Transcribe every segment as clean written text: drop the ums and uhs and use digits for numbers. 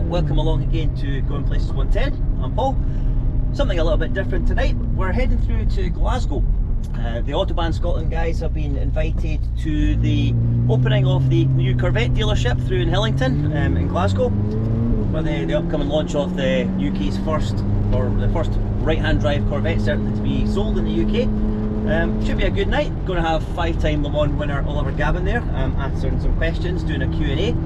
welcome along again to Going Places 110. I'm Paul. Something a little bit different tonight. We're heading through to Glasgow. The Autobahn Scotland guys have been invited to the opening of the new Corvette dealership through in Hillington in Glasgow, for the upcoming launch of the UK's first, or the first right-hand drive Corvette certainly to be sold in the UK. Should be a good night. Going to have 5-time Le Mans winner Oliver Gavin there, answering some questions, doing a Q&A.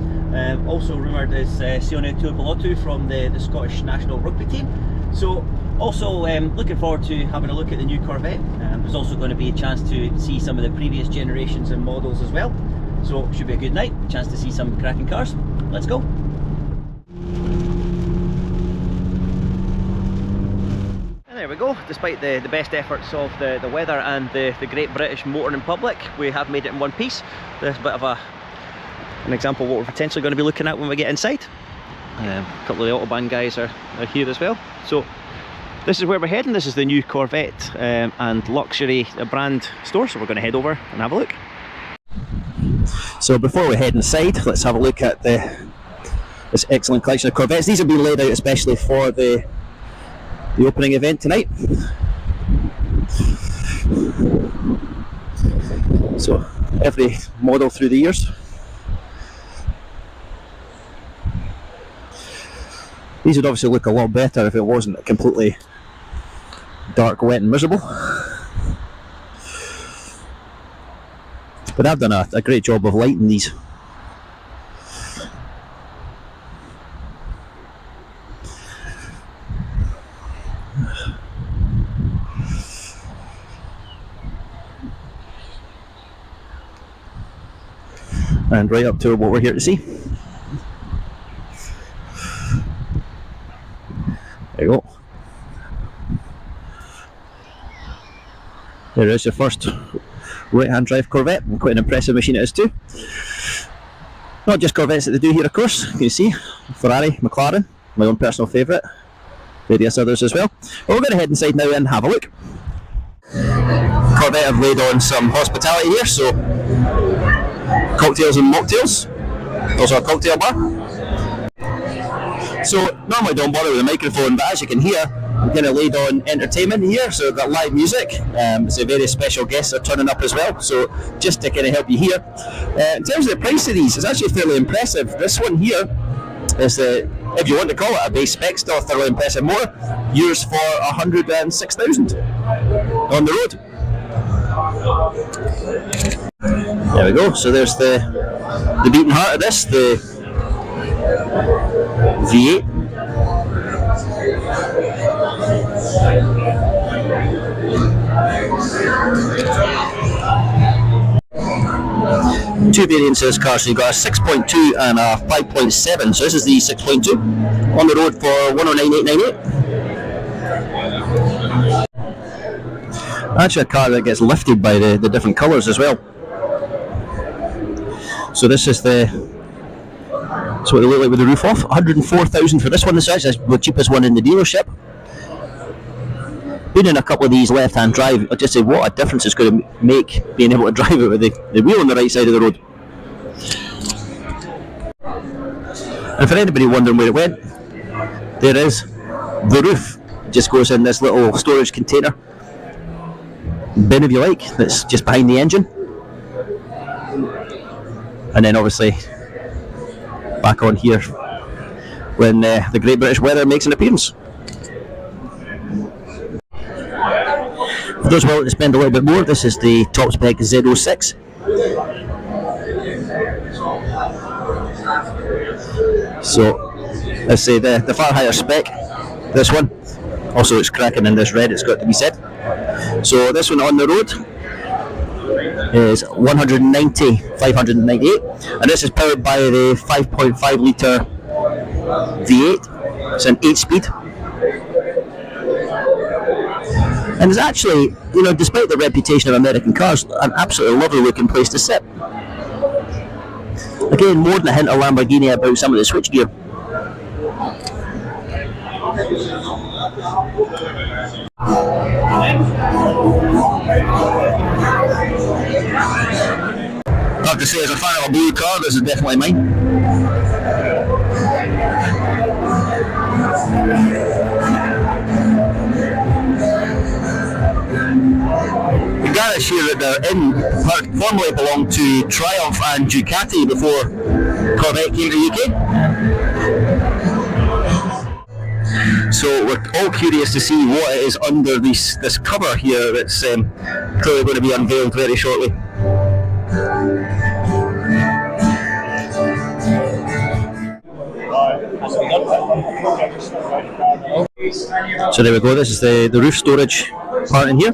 Also rumoured is Sione Tuipulotu from the Scottish national rugby team. So also looking forward to having a look at the new Corvette. There's also going to be a chance to see some of the previous generations and models as well. So should be a good night, chance to see some cracking cars. Let's go. There we go. Despite the best efforts of the weather and the great British motoring public, we have made it in one piece. There's a bit of an example of what we're potentially going to be looking at when we get inside. A couple of the Autobahn guys are here as well. So this is where we're heading. This is the new Corvette and luxury brand store, so we're going to head over and have a look. So before we head inside, let's have a look at this excellent collection of Corvettes. These have been laid out especially for the opening event tonight. So every model through the years. These would obviously look a lot better if it wasn't completely dark, wet and miserable. But I've done a great job of lighting these. And right up to what we're here to see. There you go. There is your first right-hand drive Corvette, and quite an impressive machine it is too. Not just Corvettes that they do here, of course. You can see Ferrari, McLaren, my own personal favourite, various others as well. Well, we're going to head inside now and have a look. Corvette have laid on some hospitality here, so cocktails and mocktails. Also a cocktail bar. So normally don't bother with the microphone, but as you can hear, I'm kind of laid on entertainment here, so we've got live music. It's a very special guests are turning up as well, so just to kind of help you here. In terms of the price of these, it's actually fairly impressive. This one here is if you want to call it a base spec, still thoroughly impressive motor. Yours for 106,000 on the road. There we go. So there's the beating heart of this, the V8. Two variants of this car, so you've got a 6.2 and a 5.7. So this is the 6.2 on the road for 109,898. Actually a car that gets lifted by the different colours as well. So this is that's what they look like with the roof off. 104,000 for this one. This is actually the cheapest one in the dealership. Been in a couple of these left-hand drive. I'll just say what a difference it's going to make being able to drive it with the wheel on the right side of the road. And for anybody wondering where it went, there is the roof. It just goes in this little storage container bin, if you like, that's just behind the engine. And then obviously back on here when the Great British weather makes an appearance. For those willing to spend a little bit more, this is the top spec Z06. So let's say the far higher spec, this one, also it's cracking in this red, it's got to be said. So this one on the road is 190,598, and this is powered by the 5.5 litre V8. It's an 8-speed, and it's actually, you know, despite the reputation of American cars, an absolutely lovely looking place to sit. Again, more than a hint of Lamborghini about some of the switchgear. I have to say, as a fan of a blue car, this is definitely mine. We got to share that they're in part formerly belonged to Triumph and Ducati before Corvette came to the UK. So we're all curious to see what it is under this cover here that's clearly going to be unveiled very shortly. So there we go, this is the roof storage part in here.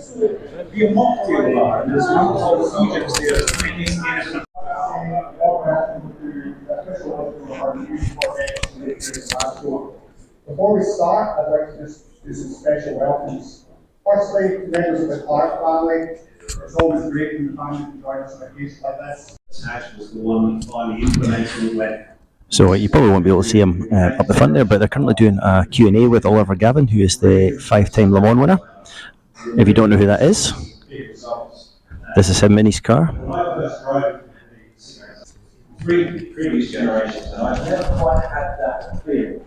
Before we start, I'd like to just do some special welcomes. Firstly, members of the Clark family. It's always great when the family can join us on a case like this. Nash was the one that finally implemented it. So you probably won't be able to see him up the front there, but they're currently doing a Q&A with Oliver Gavin, who is the 5-time Le Mans winner. If you don't know who that is, this is him in his car. Three previous generations, and I've never quite had that feel.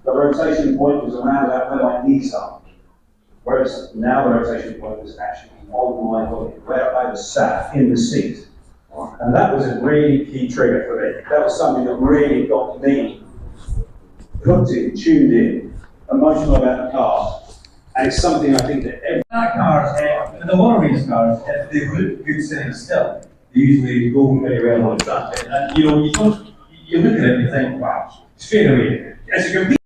The rotation point was around about where my knees are, whereas now the rotation point was actually on my body, where I was sat in the seat. And that was a really key trigger for me. That was something that really got me hooked in, tuned in, emotional about the car. And it's something I think that every cars, the lot of these cars, if they look good sitting still, they usually go very well on track. And you know, you look at it and you think, wow, straight away, it's a complete.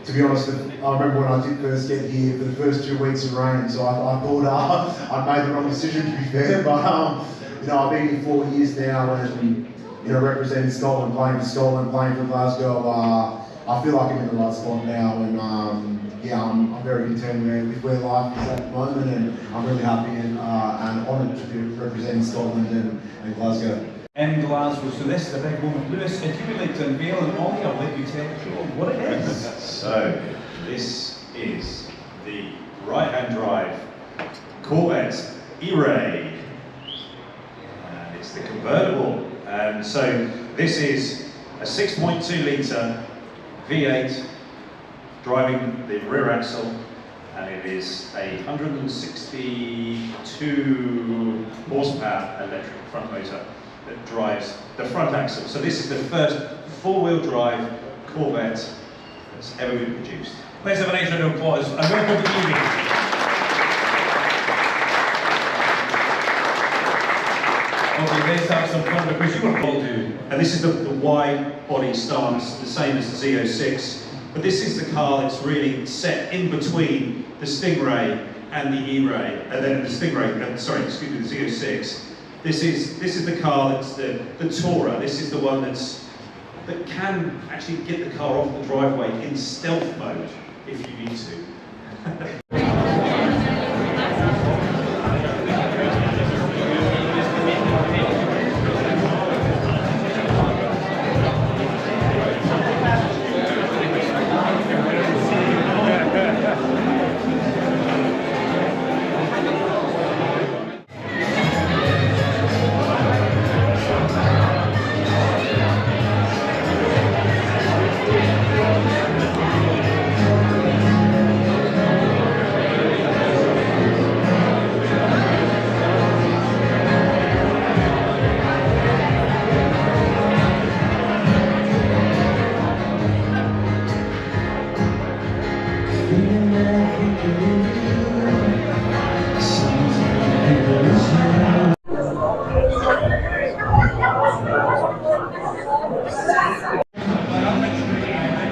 To be honest, I remember when I did first get here for the first 2 weeks of rain, so I thought I made the wrong decision, to be fair. But you know, I've been here 4 years now, and you know, representing Scotland, playing for Glasgow. I feel like I'm in the right spot now, and yeah, I'm very content with where life is at the moment, and I'm really happy and honoured to be representing Scotland and Glasgow. In Glasgow, so this is a big moment. Lewis, if you would like to unveil and Ollie, I'll let you tell what it is. So, this is the right-hand drive Corvette E-Ray. And it's the convertible. And so, this is a 6.2 litre V8 driving the rear axle, and it is a 162 horsepower electric front motor that drives the front axle. So this is the first four-wheel drive Corvette that's ever been produced. Let's have a nice round of applause. And welcome to Evie. Okay, let's have some fun because you were all do. And this is the wide body stance, the same as the Z06. But this is the car that's really set in between the Stingray and the E-Ray, and then the Stingray, sorry, excuse me, the Z06. This is the car that's the Tourer. This is the one that can actually get the car off the driveway in stealth mode if you need to.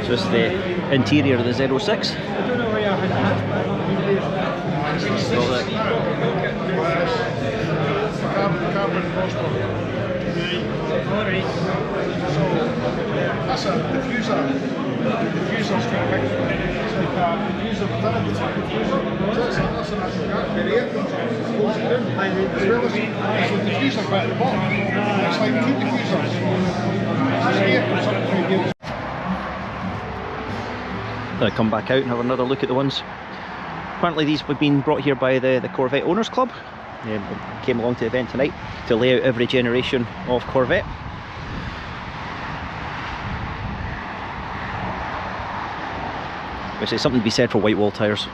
So it's the interior of the 06. That's a diffuser. Diffuser's got a diffuser within it. That's an actual variant. Close it in. As well as the diffuser bit at the bottom. It's like two diffusers. It's here for something to do. I'll come back out and have another look at the ones. Apparently these have been brought here by the Corvette Owners Club. Came along to the event tonight to lay out every generation of Corvette. which is something to be said for white wall tyres.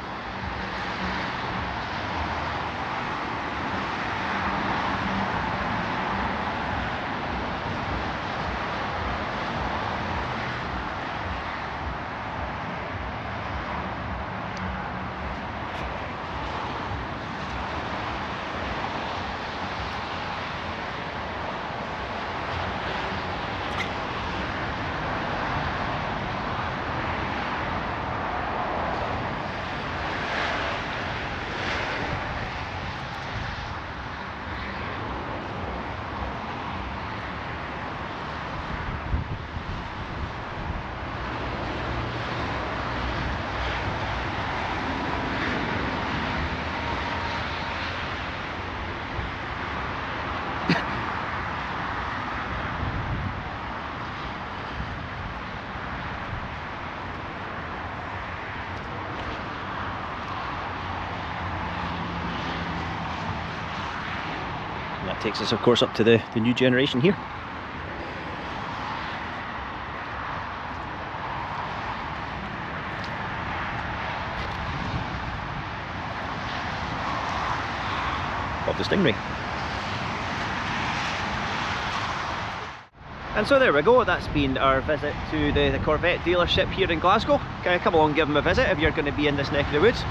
That takes us, of course, up to the new generation here. Of the Stingray. And so there we go, that's been our visit to the Corvette dealership here in Glasgow. Come along and give them a visit if you're going to be in this neck of the woods.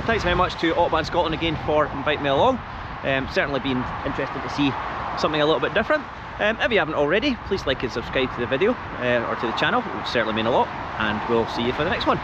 Thanks very much to Autobahn Scotland again for inviting me along. Certainly been interested to see something a little bit different. If you haven't already, please like and subscribe to the video or to the channel. It would certainly mean a lot, and we'll see you for the next one.